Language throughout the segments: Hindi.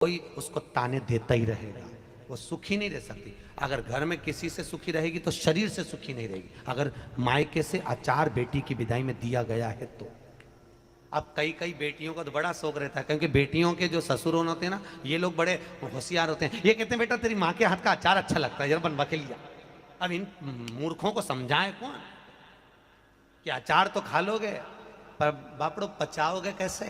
कोई उसको ताने देता ही रहेगा, वो सुखी नहीं रह सकती। अगर घर में किसी से सुखी रहेगी तो शरीर से सुखी नहीं रहेगी। अगर मायके से अचार बेटी की विदाई में दिया गया है तो अब कई कई बेटियों का तो बड़ा शौक रहता है, क्योंकि बेटियों के जो ससुर होते हैं ना, ये लोग बड़े होशियार होते हैं। ये कहते हैं बेटा तेरी माँ के हाथ का अचार अच्छा लगता है, जरा बनवा के लिया। अब इन मूर्खों को समझाए कौन कि अचार तो खा लोगे पर बापड़ो पचाओगे कैसे?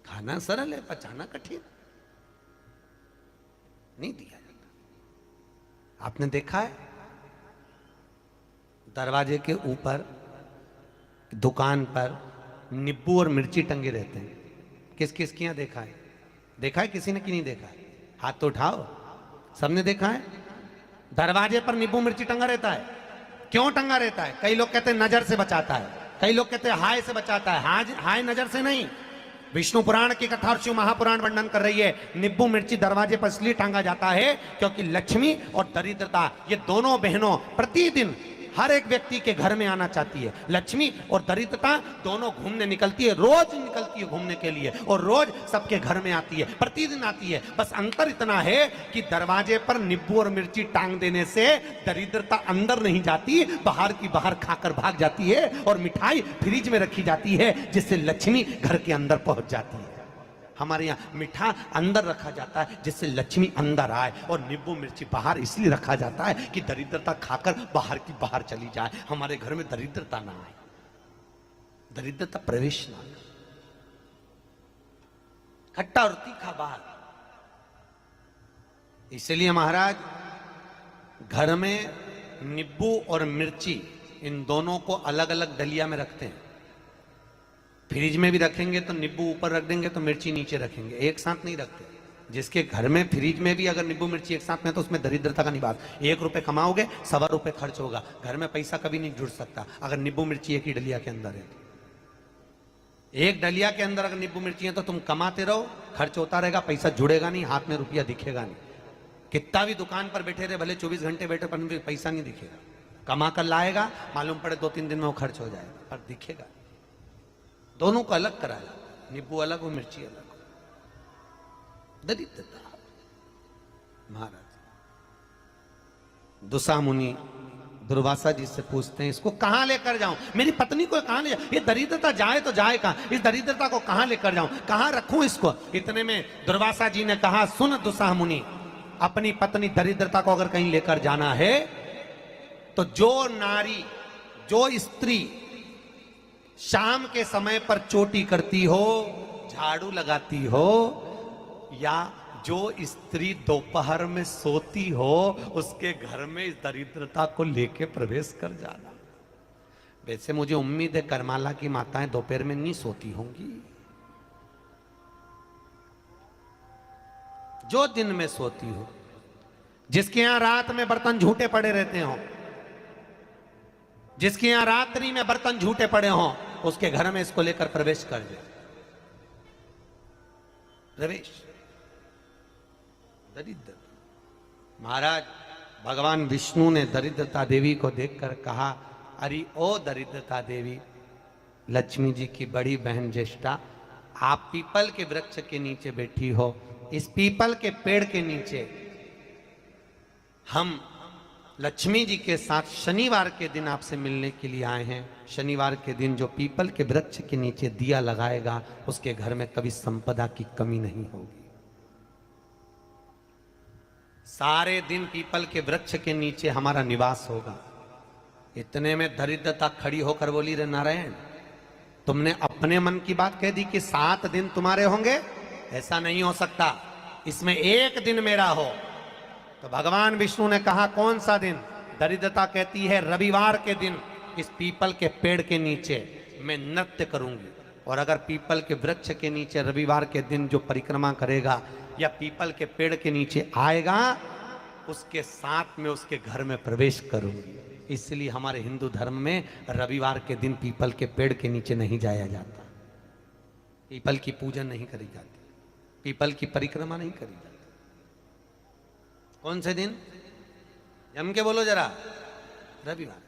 खाना सरल है, पचाना कठिन। नहीं दिया जाता। आपने देखा है दरवाजे के ऊपर दुकान पर नींबू और मिर्ची टंगे रहते हैं। किस किस के यहाँ देखा है? देखा है किसी ने कि नहीं देखा है? हाथ तो उठाओ। सबने देखा है दरवाजे पर नींबू मिर्ची टंगा रहता है। क्यों टंगा रहता है? कई लोग कहते हैं नजर से बचाता है, कई लोग कहते हैं हाय से बचाता है। हाय नजर से नहीं। विष्णु पुराण की कथा और शिव महापुराण वर्णन कर रही है, नींबू मिर्ची दरवाजे पर इसलिए टांगा जाता है क्योंकि लक्ष्मी और दरिद्रता ये दोनों बहनों प्रतिदिन हर एक व्यक्ति के घर में आना चाहती है। लक्ष्मी और दरिद्रता दोनों घूमने निकलती है, रोज निकलती है घूमने के लिए और रोज सबके घर में आती है, प्रतिदिन आती है। बस अंतर इतना है कि दरवाजे पर नींबू और मिर्ची टांग देने से दरिद्रता अंदर नहीं जाती, बाहर की बाहर खाकर भाग जाती है, और मिठाई फ्रिज में रखी जाती है जिससे लक्ष्मी घर के अंदर पहुंच जाती है। हमारे यहाँ मीठा अंदर रखा जाता है जिससे लक्ष्मी अंदर आए, और नींबू मिर्ची बाहर इसलिए रखा जाता है कि दरिद्रता खाकर बाहर की बाहर चली जाए, हमारे घर में दरिद्रता ना आए, दरिद्रता प्रवेश ना आए। खट्टा और तीखा बाहर। इसलिए महाराज घर में नींबू और मिर्ची इन दोनों को अलग अलग डलिया में रखते हैं। फ्रिज में भी रखेंगे तो नींबू ऊपर रख देंगे तो मिर्ची नीचे रखेंगे, एक साथ नहीं रखते। जिसके घर में फ्रिज में भी अगर नींबू मिर्ची एक साथ में तो उसमें दरिद्रता का निवास। 1 रुपए कमाओगे 1.25 रुपए खर्च होगा, घर में पैसा कभी नहीं जुड़ सकता अगर नींबू मिर्ची एक ही डलिया के अंदर है। एक डलिया के अंदर अगर नींबू मिर्ची है तो तुम कमाते रहो, खर्च होता रहेगा, पैसा जुड़ेगा नहीं, हाथ में रुपया दिखेगा नहीं। कितना भी दुकान पर बैठे रहे, भले 24 घंटे बैठे, पर पैसा नहीं दिखेगा। कमा कर लाएगा, मालूम पड़े 2-3 दिन में वो खर्च हो जाएगा, पर दिखेगा। दोनों को अलग कराया, नींबू अलग हो मिर्ची अलग हो। दरिद्रता। महाराज दुसा मुनि दुर्वासा जी से पूछते हैं, इसको कहां लेकर जाऊं? मेरी पत्नी को कहां ले जाऊं? ये दरिद्रता जाए तो जाए कहां? इस दरिद्रता को कहां लेकर जाऊं? कहां रखूं इसको? इतने में दुर्वासा जी ने कहा, सुन दुसा मुनि, अपनी पत्नी दरिद्रता को अगर कहीं लेकर जाना है तो जो नारी, जो स्त्री शाम के समय पर चोटी करती हो, झाड़ू लगाती हो, या जो स्त्री दोपहर में सोती हो, उसके घर में इस दरिद्रता को लेके प्रवेश कर जाना। वैसे मुझे उम्मीद है करमाला की माताएं दोपहर में नहीं सोती होंगी, जो दिन में सोती हो, जिसके यहां रात में बर्तन झूठे पड़े रहते हो, जिसके यहां रात्रि में बर्तन झूठे पड़े हों, उसके घर में इसको लेकर प्रवेश कर दे। प्रवेश दरिद्र। महाराज भगवान विष्णु ने दरिद्रता देवी को देखकर कहा, अरे ओ दरिद्रता देवी, लक्ष्मी जी की बड़ी बहन ज्येष्ठा, आप पीपल के वृक्ष के नीचे बैठी हो। इस पीपल के पेड़ के नीचे हम लक्ष्मी जी के साथ शनिवार के दिन आपसे मिलने के लिए आए हैं। शनिवार के दिन जो पीपल के वृक्ष के नीचे दिया लगाएगा, उसके घर में कभी संपदा की कमी नहीं होगी। सारे दिन पीपल के वृक्ष के नीचे हमारा निवास होगा। इतने में दरिद्रता खड़ी होकर बोली, रे नारायण, तुमने अपने मन की बात कह दी कि 7 दिन तुम्हारे होंगे? ऐसा नहीं हो सकता, इसमें 1 दिन मेरा हो। तो भगवान विष्णु ने कहा, कौन सा दिन? दरिद्रता कहती है, रविवार के दिन इस पीपल के पेड़ के नीचे मैं नृत्य करूंगी। और अगर पीपल के वृक्ष के नीचे रविवार के दिन जो परिक्रमा करेगा या पीपल के पेड़ के नीचे आएगा, उसके साथ में उसके घर में प्रवेश करूंगी। इसलिए हमारे हिंदू धर्म में रविवार के दिन पीपल के पेड़ के नीचे नहीं जाया जाता, पीपल की पूजन नहीं करी जाती, पीपल की परिक्रमा नहीं करी जाती। कौन से दिन? जम के बोलो जरा। रविवार।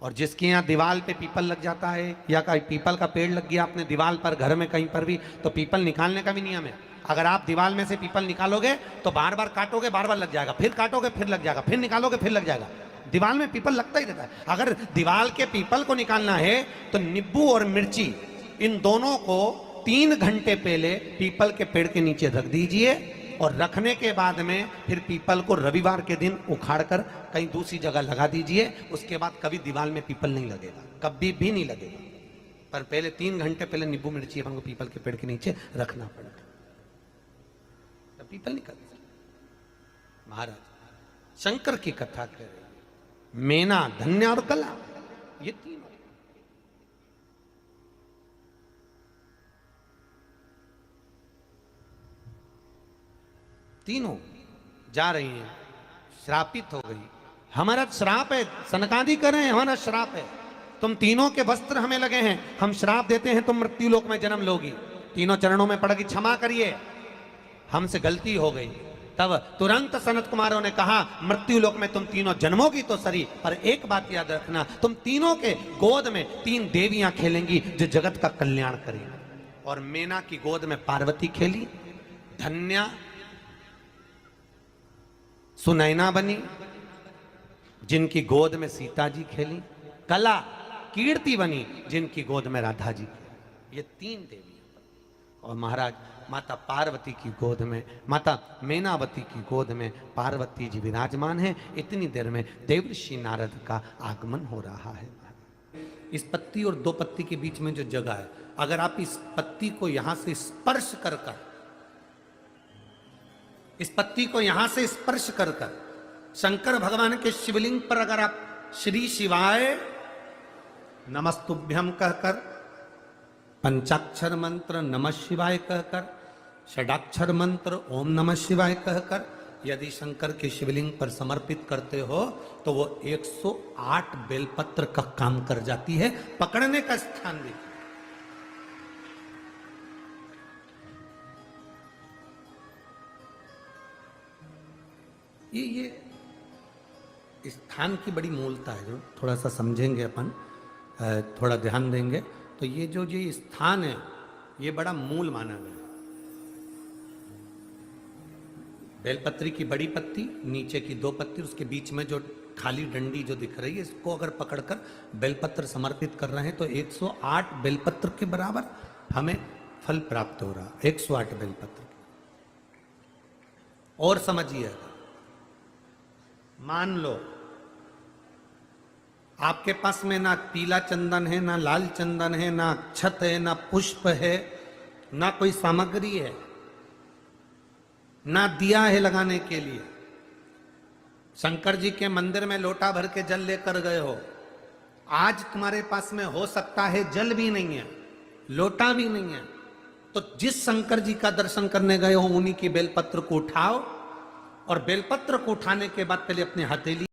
और जिसके यहाँ दीवार पे पीपल लग जाता है या कहीं पीपल का पेड़ लग गया अपने दीवार पर, घर में कहीं पर भी, तो पीपल निकालने का भी नियम है। अगर आप दीवार में से पीपल निकालोगे तो बार बार काटोगे, बार बार लग जाएगा, फिर काटोगे फिर लग जाएगा, फिर निकालोगे फिर लग जाएगा। दीवार में पीपल लगता ही रहता है। अगर दीवार के पीपल को निकालना है तो नींबू और मिर्ची इन दोनों को 3 घंटे पहले पीपल के पेड़ के नीचे रख दीजिए, और रखने के बाद में फिर पीपल को रविवार के दिन उखाड़कर कहीं दूसरी जगह लगा दीजिए। उसके बाद कभी दीवार में पीपल नहीं लगेगा, कभी भी नहीं लगेगा। पर पहले 3 घंटे पहले नींबू मिर्ची अपन को पीपल के पेड़ के नीचे रखना पड़ेगा, तब पीपल निकल। महाराज शंकर की कथा कर रहे, मेना, धन्य और कला, ये तीनों तीनों जा रही हैं, श्रापित हो गई। हमारा श्राप है, सनकादि कर रहे हैं, हमारा श्राप है। तुम तीनों के वस्त्र हमें लगे हैं, हम श्राप देते हैं, तुम मृत्यु लोक में जन्म लोगी। तीनों चरणों में पड़ गई, क्षमा करिए, हमसे गलती हो गई। तब तुरंत सनत कुमारों ने कहा, मृत्यु लोक में तुम तीनों जन्मोगी तो सही, पर एक बात याद रखना, तुम तीनों के गोद में 3 देवियां खेलेंगी जो जगत का कल्याण करेंगी। और मेना की गोद में पार्वती खेली, धन्या सुनैना बनी, जिनकी गोद में सीता जी खेली, कला कीर्ति बनी, जिनकी गोद में राधा जी खेली। ये 3 देवियां। और महाराज माता पार्वती की गोद में, माता मेनावती की गोद में पार्वती जी विराजमान है। इतनी देर में देवर्षि नारद का आगमन हो रहा है। इस पत्ती और 2 पत्ती के बीच में जो जगह है, अगर आप इस पत्ती को यहां से स्पर्श कर इस पत्ती को यहां से स्पर्श कर शंकर भगवान के शिवलिंग पर अगर आप श्री शिवाय नमस्तुभ्यम कहकर, पंचाक्षर मंत्र नमः शिवाय कहकर, षडाक्षर मंत्र ओम नमः शिवाय कहकर यदि शंकर के शिवलिंग पर समर्पित करते हो तो वो 108 बेलपत्र का काम कर जाती है। पकड़ने का स्थान भी, ये स्थान की बड़ी मूलता है, जो थोड़ा सा समझेंगे अपन, थोड़ा ध्यान देंगे तो ये जो ये स्थान है ये बड़ा मूल माना गया। बेलपत्री की बड़ी पत्ती, नीचे की 2 पत्ती, उसके बीच में जो खाली डंडी जो दिख रही है, इसको अगर पकड़कर बेलपत्र समर्पित कर रहे हैं तो 108 बेलपत्र के बराबर हमें फल प्राप्त हो रहा, 108 बेलपत्र। और समझिए, मान लो आपके पास में ना पीला चंदन है, ना लाल चंदन है, ना अक्षत है, ना पुष्प है, ना कोई सामग्री है, ना दिया है लगाने के लिए। शंकर जी के मंदिर में लोटा भर के जल लेकर गए हो, आज तुम्हारे पास में हो सकता है जल भी नहीं है, लोटा भी नहीं है, तो जिस शंकर जी का दर्शन करने गए हो उन्हीं की बेलपत्र को उठाओ, और बेलपत्र को उठाने के बाद पहले अपनी हथेली